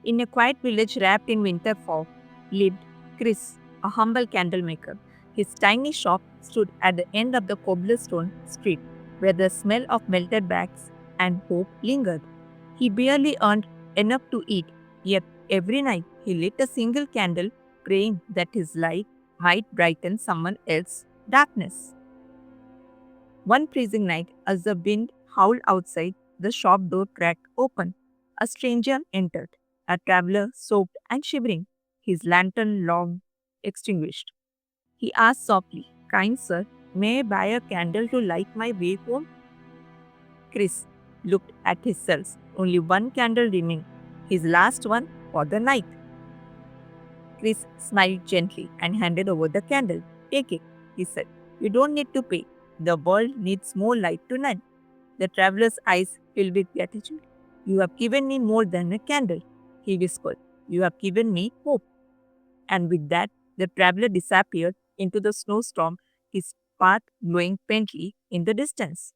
In a quiet village wrapped in winter fog lived Chris, a humble candle maker. His tiny shop stood at the end of the cobblestone street where the smell of melted wax and hope lingered. He barely earned enough to eat, yet every night he lit a single candle, praying that his light might brighten someone else's darkness. One freezing night, as the wind howled outside, the shop door cracked open. A stranger entered, a traveler soaked and shivering, his lantern long extinguished. He asked softly, "Kind sir, may I buy a candle to light my way home?" Chris looked at his cells. Only one candle remaining, his last one for the night. Chris smiled gently and handed over the candle. "Take it," he said. "You don't need to pay. The world needs more light tonight." The traveler's eyes filled with gratitude. "You have given me more than a candle," he whispered. "You have given me hope." And with that, the traveler disappeared into the snowstorm, his path glowing faintly in the distance.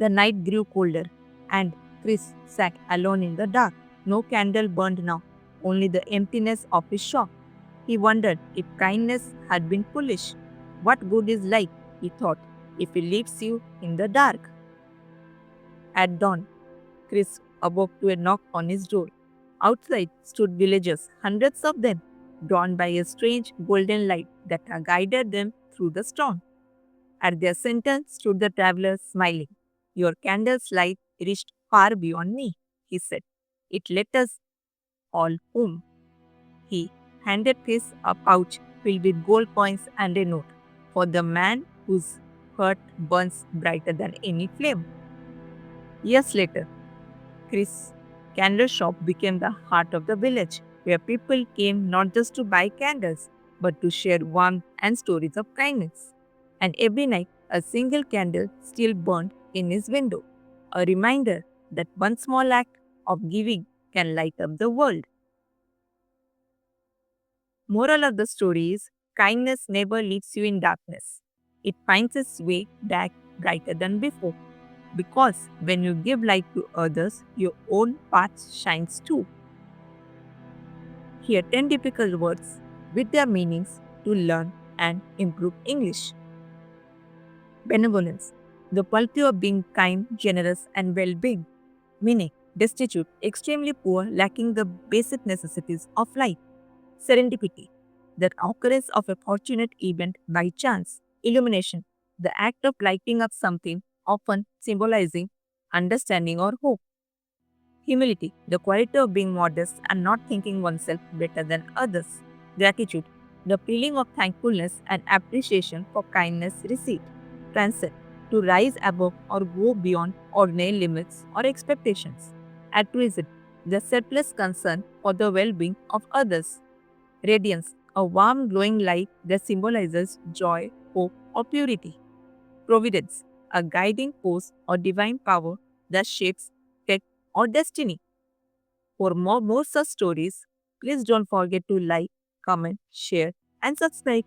The night grew colder, and Chris sat alone in the dark. No candle burned now, only the emptiness of his shop. He wondered if kindness had been foolish. What good is light, he thought, if it leaves you in the dark? At dawn, Chris awoke to a knock on his door. Outside stood villagers, hundreds of them, drawn by a strange golden light that guided them through the storm. At their center stood the traveler, smiling. "Your candle's light reached far beyond me," he said. "It let us all home." He handed Chris a pouch filled with gold coins and a note for the man whose heart burns brighter than any flame. Years later, Chris' candle shop became the heart of the village, where people came not just to buy candles, but to share warmth and stories of kindness. And every night, a single candle still burned in his window, a reminder that one small act of giving can light up the world. Moral of the story is kindness never leaves you in darkness. It finds its way back brighter than before. Because when you give light to others, your own path shines too. Here 10 difficult words with their meanings to learn and improve English. Benevolence, the quality of being kind, generous, and well being. Meaning, destitute, extremely poor, lacking the basic necessities of life. Serendipity, the occurrence of a fortunate event by chance. Illumination, the act of lighting up something, often symbolizing understanding or hope. Humility, the quality of being modest and not thinking oneself better than others. Gratitude, the feeling of thankfulness and appreciation for kindness received. Transcend, to rise above or go beyond ordinary limits or expectations. Altruism, the selfless concern for the well being of others. Radiance, a warm glowing light that symbolizes joy, hope, or purity. Providence, a guiding force or divine power that shapes fate or destiny. For more such stories, please don't forget to like, comment, share, and subscribe.